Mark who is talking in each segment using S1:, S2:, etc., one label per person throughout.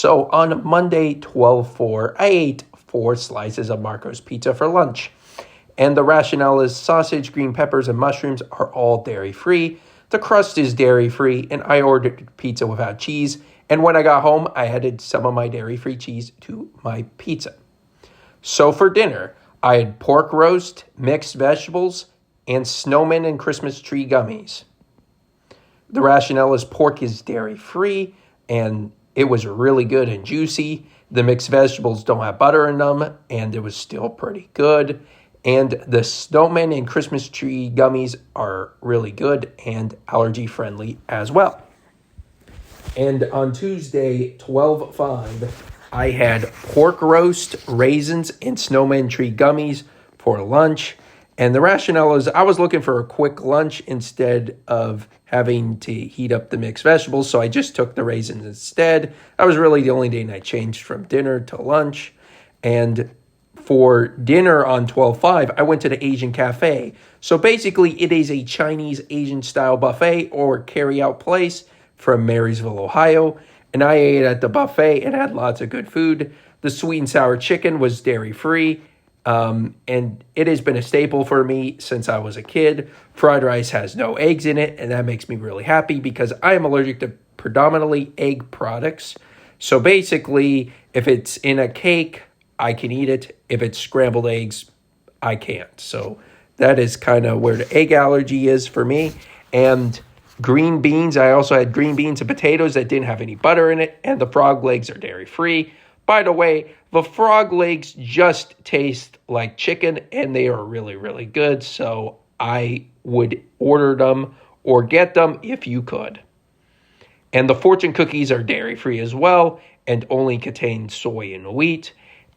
S1: So on Monday, 12/4, I ate 4 slices of Marco's Pizza for lunch. And the rationale is sausage, green peppers, and mushrooms are all dairy-free. The crust is dairy-free, and I ordered pizza without cheese. And when I got home, I added some of my dairy-free cheese to my pizza. So for dinner, I had pork roast, mixed vegetables, and snowman and Christmas tree gummies. The rationale is pork is dairy-free, and it was really good and juicy. The mixed vegetables don't have butter in them, and it was still pretty good. And the snowman and Christmas tree gummies are really good and allergy-friendly as well. And on Tuesday, 12/5, I had pork roast, raisins, and snowman tree gummies for lunch. And the rationale is I was looking for a quick lunch instead of having to heat up the mixed vegetables, so I just took the raisins instead. That was really the only day I changed from dinner to lunch. And for dinner on 12/5, I went to the Asian Cafe. So basically, it is a Chinese Asian-style buffet or carry-out place from Marysville, Ohio. And I ate at the buffet and had lots of good food. The sweet and sour chicken was dairy-free. And it has been a staple for me since I was a kid. Fried rice has no eggs in it, and that makes me really happy because I am allergic to predominantly egg products. So basically, if it's in a cake, I can eat it. If it's scrambled eggs, I can't. So that is kind of where the egg allergy is for me. And green beans, I also had green beans and potatoes that didn't have any butter in it, and the frog legs are dairy-free. By the way, the frog legs just taste like chicken, and they are really, really good. So I would order them or get them if you could. And the fortune cookies are dairy-free as well and only contain soy and wheat.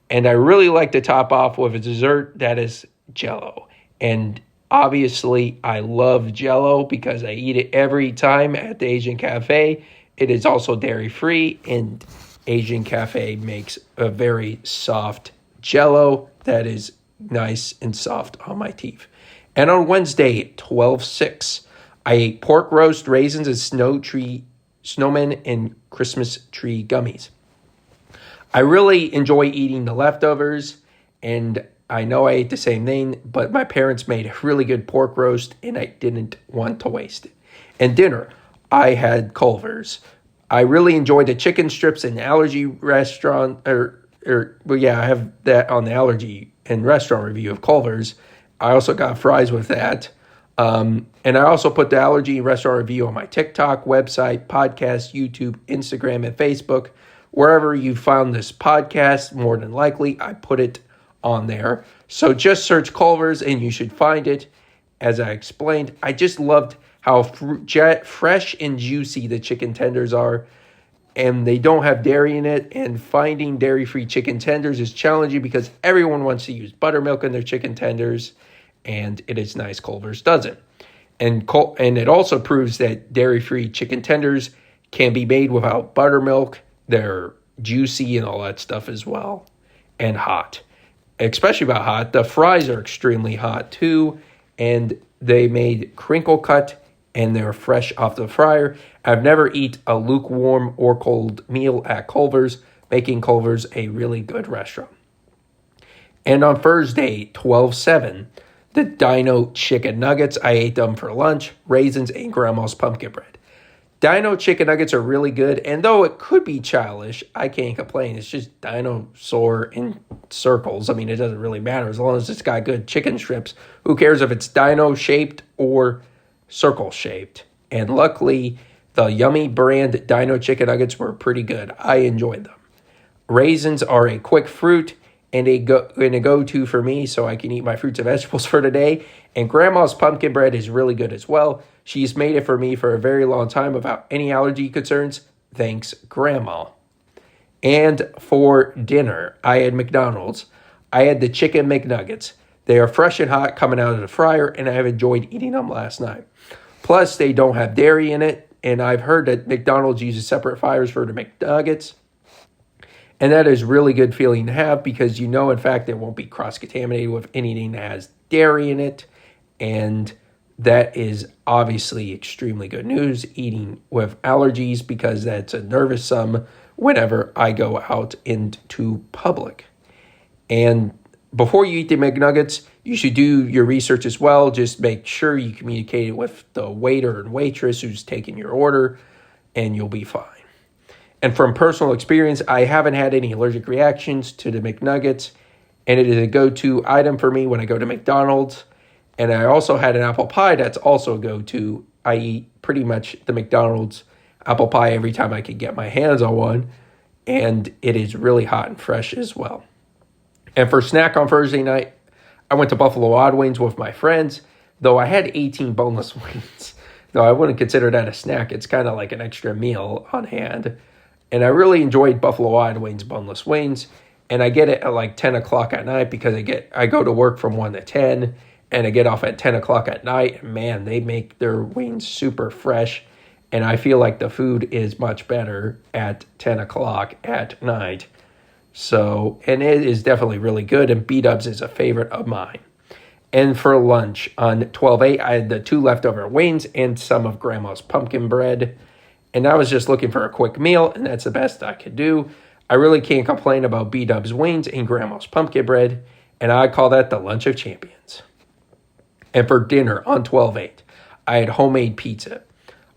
S1: And I really like to top off with a dessert that is Jell-O. And obviously, I love Jell-O because I eat it every time at the Asian Cafe. It is also dairy-free, and Asian Cafe makes a very soft Jell-O that is nice and soft on my teeth. And on Wednesday, 12/6, I ate pork roast, raisins, and snowman and Christmas tree gummies. I really enjoy eating the leftovers, and I know I ate the same thing, but my parents made a really good pork roast, and I didn't want to waste it. And dinner, I had Culver's. I really enjoyed the chicken strips in the allergy restaurant, I have that on the allergy and restaurant review of Culver's. I also got fries with that. And I also put the allergy and restaurant review on my TikTok, website, podcast, YouTube, Instagram, and Facebook. Wherever you found this podcast, more than likely, I put it on there. So just search Culver's and you should find it. As I explained, I just loved how fresh and juicy the chicken tenders are, and they don't have dairy in it. And finding dairy-free chicken tenders is challenging because everyone wants to use buttermilk in their chicken tenders, and it is nice Culver's doesn't. And it also proves that dairy-free chicken tenders can be made without buttermilk. They're juicy and all that stuff as well, and hot. Especially about hot. The fries are extremely hot too, and they made crinkle cut, and they're fresh off the fryer. I've never eaten a lukewarm or cold meal at Culver's, making Culver's a really good restaurant. And on Thursday, 12/7, the Dino Chicken Nuggets, I ate them for lunch, raisins, and Grandma's pumpkin bread. Dino Chicken Nuggets are really good, and though it could be childish, I can't complain. It's just dinosaur in circles. I mean, it doesn't really matter as long as it's got good chicken strips. Who cares if it's dino-shaped or circle-shaped? And luckily, the Yummy brand Dino Chicken Nuggets were pretty good. I enjoyed them. Raisins are a quick fruit and a go-to for me, so I can eat my fruits and vegetables for today. And Grandma's pumpkin bread is really good as well. She's made it for me for a very long time without any allergy concerns. Thanks, Grandma. And for dinner, I had McDonald's. I had the chicken McNuggets. They are fresh and hot coming out of the fryer, and I have enjoyed eating them last night. Plus, they don't have dairy in it, and I've heard that McDonald's uses separate fryers for the McNuggets. And that is really good feeling to have because you know, in fact, it won't be cross-contaminated with anything that has dairy in it. And that is obviously extremely good news, eating with allergies, because that's a nervous sum whenever I go out into public. And before you eat the McNuggets, you should do your research as well. Just make sure you communicate with the waiter and waitress who's taking your order, and you'll be fine. And from personal experience, I haven't had any allergic reactions to the McNuggets, and it is a go-to item for me when I go to McDonald's. And I also had an apple pie that's also a go-to. I eat pretty much the McDonald's apple pie every time I can get my hands on one, and it is really hot and fresh as well. And for snack on Thursday night, I went to Buffalo Wild Wings with my friends, though I had 18 boneless wings. Though I wouldn't consider that a snack. It's kind of like an extra meal on hand. And I really enjoyed Buffalo Wild Wings boneless wings. And I get it at like 10 o'clock at night because I go to work from 1 to 10, and I get off at 10 o'clock at night. And man, they make their wings super fresh. And I feel like the food is much better at 10 o'clock at night. So, and it is definitely really good, and B-Dubs is a favorite of mine. And for lunch on 12/8, I had the 2 leftover wings and some of Grandma's pumpkin bread. And I was just looking for a quick meal, and that's the best I could do. I really can't complain about B-Dubs wings and Grandma's pumpkin bread, and I call that the lunch of champions. And for dinner on 12/8, I had homemade pizza.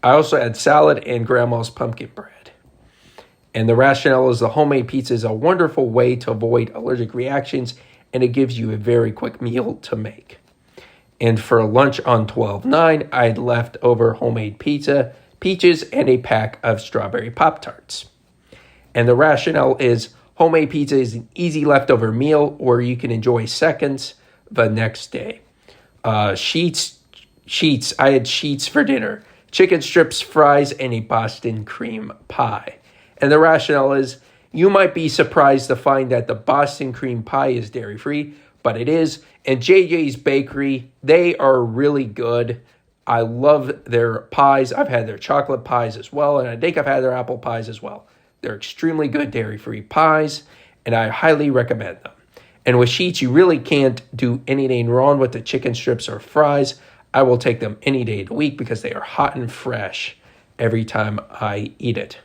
S1: I also had salad and Grandma's pumpkin bread. And the rationale is the homemade pizza is a wonderful way to avoid allergic reactions, and it gives you a very quick meal to make. And for lunch on 12/9, I had leftover homemade pizza, peaches, and a pack of strawberry Pop-Tarts. And the rationale is homemade pizza is an easy leftover meal where you can enjoy seconds the next day. Sheets. I had sheets for dinner. Chicken strips, fries, and a Boston cream pie. And the rationale is you might be surprised to find that the Boston cream pie is dairy-free, but it is. And JJ's Bakery, they are really good. I love their pies. I've had their chocolate pies as well, and I think I've had their apple pies as well. They're extremely good dairy-free pies, and I highly recommend them. And with sheets, you really can't do anything wrong with the chicken strips or fries. I will take them any day of the week because they are hot and fresh every time I eat it.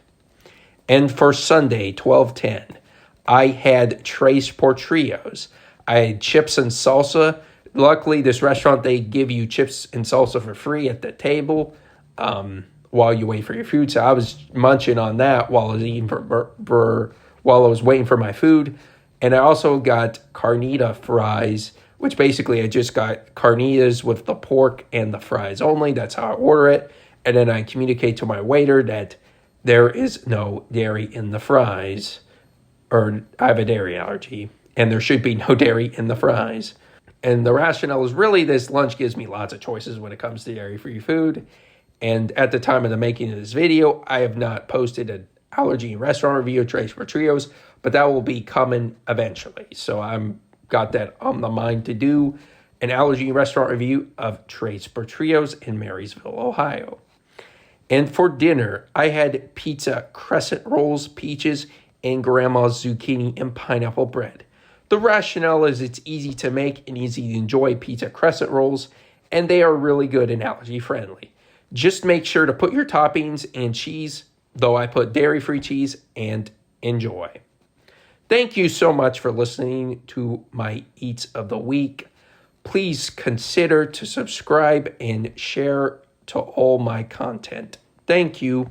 S1: And for Sunday, 12/10, I had Tres Portillos. I had chips and salsa. Luckily, this restaurant, they give you chips and salsa for free at the table while you wait for your food. So I was munching on that while I was eating while I was waiting for my food. And I also got carnita fries, which basically I just got carnitas with the pork and the fries only. That's how I order it. And then I communicate to my waiter that there is no dairy in the fries, or I have a dairy allergy, and there should be no dairy in the fries. And the rationale is really this lunch gives me lots of choices when it comes to dairy-free food. And at the time of the making of this video, I have not posted an allergy and restaurant review of Tres Portillos, but that will be coming eventually. So I'm got that on the mind to do an allergy and restaurant review of Tres Portillos in Marysville, Ohio. And for dinner, I had pizza crescent rolls, peaches, and Grandma's zucchini and pineapple bread. The rationale is it's easy to make and easy to enjoy pizza crescent rolls, and they are really good and allergy friendly. Just make sure to put your toppings and cheese, though I put dairy-free cheese, and enjoy. Thank you so much for listening to my Eats of the Week. Please consider to subscribe and share to all my content. Thank you.